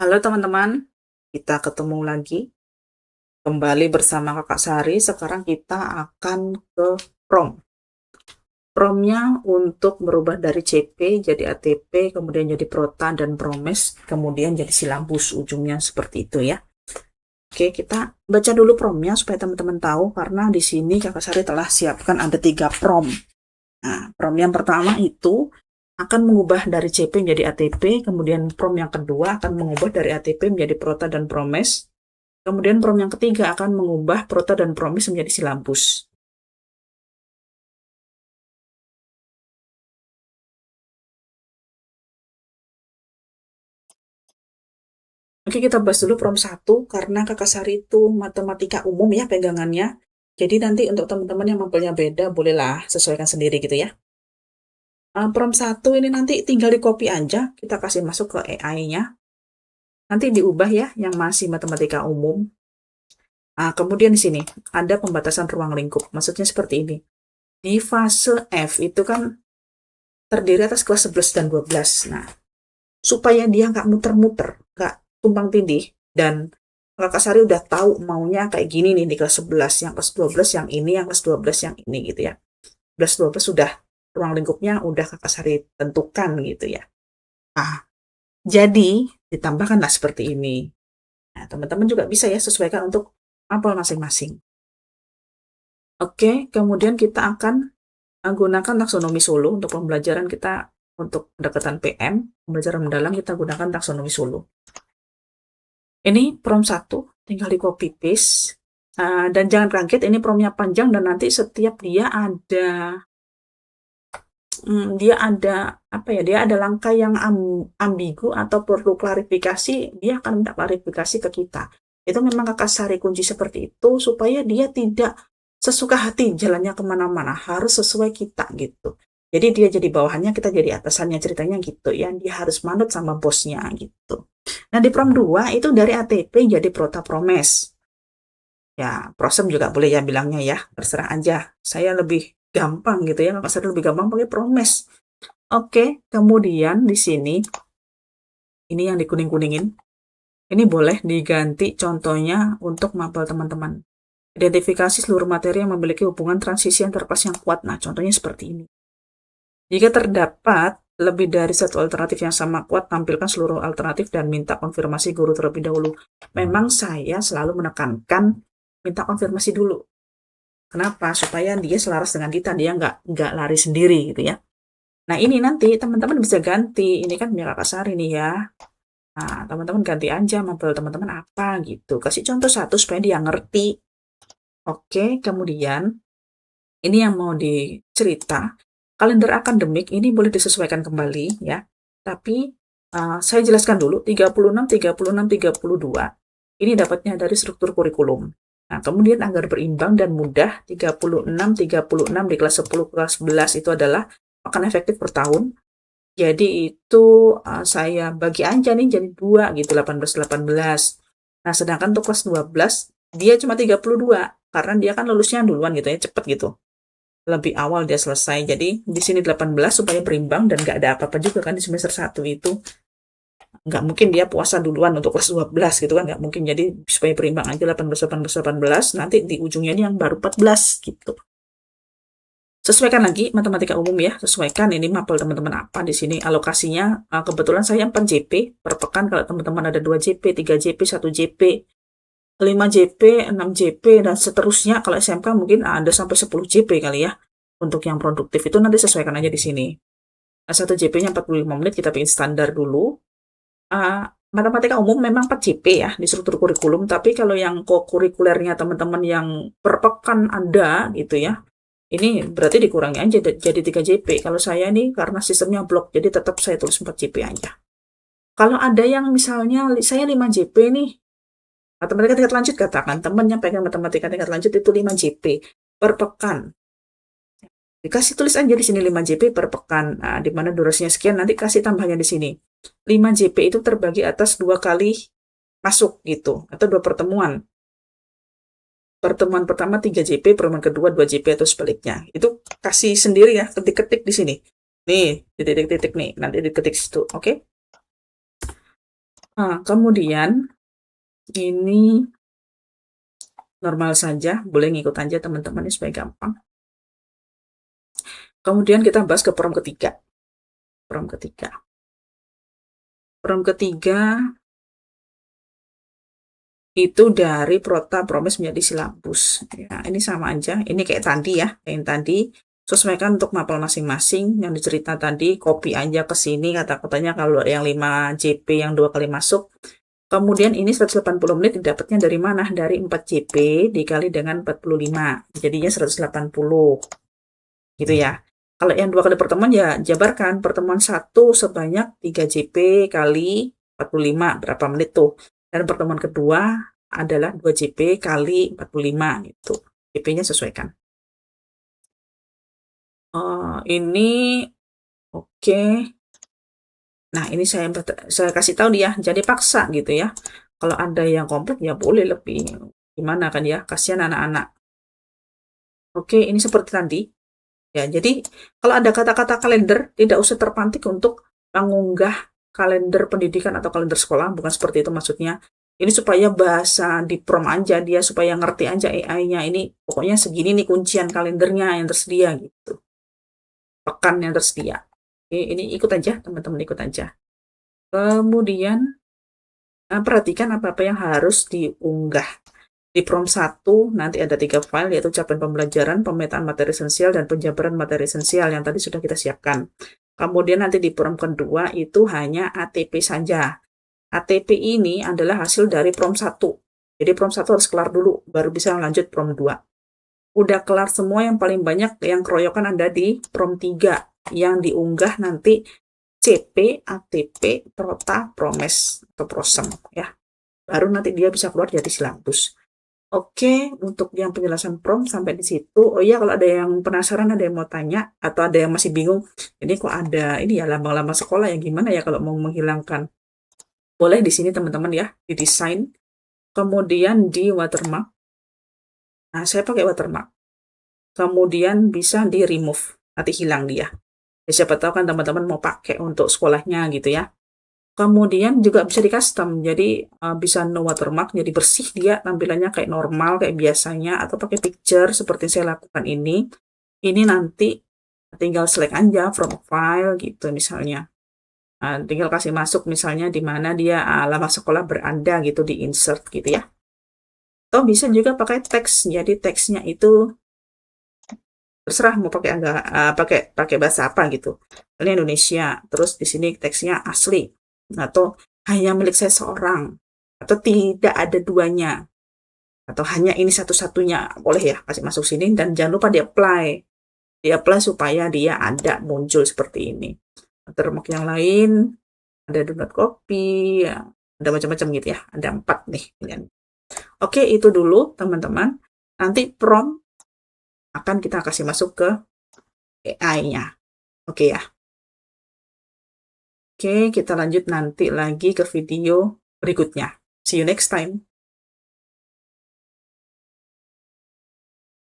Halo teman-teman, kita ketemu lagi kembali bersama Kakak Sari. Sekarang kita akan ke prom. Promnya untuk berubah dari CP jadi ATP, kemudian jadi Prota dan Promes, kemudian jadi silabus ujungnya seperti itu ya. Oke, kita baca dulu promnya supaya teman-teman tahu karena di sini Kakak Sari telah siapkan ada 3 prom. Nah, prom yang pertama itu akan mengubah dari CP menjadi ATP, kemudian prom yang kedua akan mengubah dari ATP menjadi Prota dan Promes. Kemudian prom yang ketiga akan mengubah Prota dan Promis menjadi silabus. Oke, kita bahas dulu prom 1 karena Kakak Sari itu matematika umum ya pegangannya. Jadi nanti untuk teman-teman yang mapelnya beda, bolehlah sesuaikan sendiri gitu ya. Prom 1 ini nanti tinggal di copy aja, kita kasih masuk ke AI-nya. Nanti diubah ya yang masih matematika umum. Kemudian di sini ada pembatasan ruang lingkup. Maksudnya seperti ini. Di fase F itu kan terdiri atas kelas 11 dan 12. Nah, supaya dia nggak muter-muter, nggak tumpang tindih, dan Kakak Sari udah tahu maunya kayak gini nih di kelas 11, yang kelas 12 yang ini, yang kelas 12 yang ini gitu ya. 11 12 sudah ruang lingkupnya udah Kakak Sari tentukan gitu ya. Nah, jadi ditambahkanlah seperti ini. Nah, teman-teman juga bisa ya sesuaikan untuk mapel masing-masing. Oke, kemudian kita akan gunakan taksonomi Solo untuk pembelajaran kita untuk pendekatan PM, pembelajaran mendalam kita gunakan taksonomi Solo. Ini prom 1, tinggal di copy paste. Dan jangan kaget, ini promnya panjang dan nanti setiap dia ada apa ya? Dia ada langkah yang ambigu atau perlu klarifikasi, dia akan minta klarifikasi ke kita. Itu memang Kakak Sari kunci seperti itu supaya dia tidak sesuka hati jalannya kemana-mana, harus sesuai kita gitu. Jadi dia jadi bawahannya, kita jadi atasannya, ceritanya gitu ya. Dia harus manut sama bosnya gitu. Nah, di prom 2 itu dari ATP jadi Prota Promes. Ya, prosem juga boleh ya bilangnya ya, terserah aja. Saya lebih gampang gitu ya, saya lebih gampang pakai Promes. Oke, kemudian di sini, ini yang dikuning-kuningin, ini boleh diganti contohnya untuk mapel teman-teman. Identifikasi seluruh materi yang memiliki hubungan transisi antarkelas yang kuat. Nah, contohnya seperti ini. Jika terdapat lebih dari satu alternatif yang sama kuat, tampilkan seluruh alternatif dan minta konfirmasi guru terlebih dahulu. Memang saya selalu menekankan minta konfirmasi dulu. Kenapa? Supaya dia selaras dengan kita, dia nggak lari sendiri gitu ya. Nah, ini nanti teman-teman bisa ganti. Ini kan punya Kakak Sari nih ya. Nah, teman-teman ganti aja mapel teman-teman apa gitu. Kasih contoh satu supaya dia ngerti. Oke, kemudian ini yang mau dicerita. Kalender akademik ini boleh disesuaikan kembali ya. Tapi saya jelaskan dulu 36, 36, 32. Ini dapatnya dari struktur kurikulum. Nah, kemudian agar berimbang dan mudah 36 di kelas 10 kelas 11 itu adalah akan efektif per tahun. Jadi itu saya bagi aja nih jadi 2 gitu 18. Nah, sedangkan untuk kelas 12 dia cuma 32 karena dia kan lulusnya duluan gitu ya, cepet gitu. Lebih awal dia selesai. Jadi di sini 18 supaya berimbang dan nggak ada apa-apa juga kan di semester 1 itu. Nggak mungkin dia puasa duluan untuk kelas 12 gitu kan, nggak mungkin. Jadi supaya berimbang aja 18, nanti di ujungnya ini yang baru 14 gitu. Sesuaikan lagi matematika umum ya, sesuaikan ini mapel teman-teman apa di sini alokasinya. Kebetulan saya 4 JP per pekan, kalau teman-teman ada 2 JP, 3 JP, 1 JP, 5 JP, 6 JP, dan seterusnya. Kalau SMK mungkin ada sampai 10 JP kali ya. Untuk yang produktif itu nanti sesuaikan aja di sini. 1 JP-nya 45 menit, kita bikin standar dulu. Matematika umum memang 4 JP ya di struktur kurikulum, tapi kalau yang kurikulernya teman-teman yang per pekan ada gitu ya, ini berarti dikurangi aja jadi 3 JP. Kalau saya nih karena sistemnya blok, jadi tetap saya tulis 4 JP aja. Kalau ada yang misalnya saya 5 JP nih, matematika tingkat lanjut katakan, teman yang pegang matematika tingkat lanjut itu 5 JP per pekan. Dikasih tulis aja di sini 5 JP per pekan. Nah, di mana durasinya sekian, nanti kasih tambahnya di sini. 5 JP itu terbagi atas 2 kali masuk gitu, atau 2 pertemuan. Pertemuan pertama 3 JP, pertemuan kedua 2 JP atau sebaliknya. Itu kasih sendiri ya, ketik-ketik di sini. Nih, titik-titik nih, nanti diketik situ, oke? Nah, kemudian ini normal saja, boleh ngikut aja teman-teman ya supaya gampang. Kemudian kita bahas ke prompt ketiga. Prompt ketiga. Prompt ketiga itu dari prota promes menjadi silabus. Ya, ini sama aja. Ini kayak tadi ya, kayak yang tadi. Sesuaikan untuk mapel masing-masing. Yang dicerita tadi, copy aja ke sini kata-katanya kalau yang 5 JP yang 2 kali masuk. Kemudian ini 180 menit didapatnya dari mana? Dari 4 JP dikali dengan 45. Jadinya 180. Gitu ya. Kalau yang 2 kali pertemuan ya jabarkan pertemuan 1 sebanyak 3 JP kali 45 berapa menit tuh. Dan pertemuan kedua adalah 2 JP kali 45 gitu. JP-nya sesuaikan. Ini oke. Nah, ini saya kasih tahu dia, jadi paksa gitu ya. Kalau ada yang komplit ya boleh lebih. Gimana kan ya? Kasihan anak-anak. Oke, ini seperti tadi. Ya, jadi kalau ada kata-kata kalender, tidak usah terpantik untuk mengunggah kalender pendidikan atau kalender sekolah, bukan seperti itu maksudnya. Ini supaya bahasa di prom aja dia, supaya ngerti aja AI-nya. Ini pokoknya segini nih kuncian kalendernya yang tersedia gitu. Pekan yang tersedia. Ini ikut aja, teman-teman ikut aja. Kemudian, perhatikan apa-apa yang harus diunggah. Di prompt 1 nanti ada 3 file yaitu capaian pembelajaran, pemetaan materi esensial, dan penjabaran materi esensial yang tadi sudah kita siapkan. Kemudian nanti di prompt kedua itu hanya ATP saja. ATP ini adalah hasil dari prompt 1. Jadi prompt 1 harus kelar dulu, baru bisa lanjut prompt 2. Udah kelar semua yang paling banyak yang keroyokan ada di prompt 3 yang diunggah nanti CP, ATP, Prota, Promes, atau Prosem ya. Baru nanti dia bisa keluar jadi silabus. Oke, untuk yang penjelasan prompt sampai di situ. Oh iya, kalau ada yang penasaran, ada yang mau tanya, atau ada yang masih bingung, ini kok ada ini ya lambang-lambang sekolah ya gimana ya kalau mau menghilangkan? Boleh di sini teman-teman ya, di desain, kemudian di watermark. Nah, saya pakai watermark. Kemudian bisa di remove, nanti hilang dia. Ya, siapa tahu kan teman-teman mau pakai untuk sekolahnya gitu ya. Kemudian juga bisa di custom, jadi bisa no watermark, jadi bersih dia tampilannya kayak normal, kayak biasanya, atau pakai picture seperti saya lakukan ini. Ini nanti tinggal select aja from file gitu misalnya. Tinggal kasih masuk misalnya di mana dia alamat sekolah berada gitu, di insert gitu ya. Atau bisa juga pakai teks, jadi teksnya itu terserah mau pakai pakai bahasa apa gitu. Ini Indonesia, terus di sini teksnya asli atau hanya milik saya seorang atau tidak ada duanya atau hanya ini satu-satunya, boleh ya kasih masuk sini. Dan jangan lupa di apply supaya dia ada muncul seperti ini. Watermark yang lain ada do not copy ya, ada macam-macam gitu ya, ada 4 nih pilihan. Oke, itu dulu teman-teman. Nanti prompt akan kita kasih masuk ke AI-nya. Oke ya. Oke, kita lanjut nanti lagi ke video berikutnya. See you next time.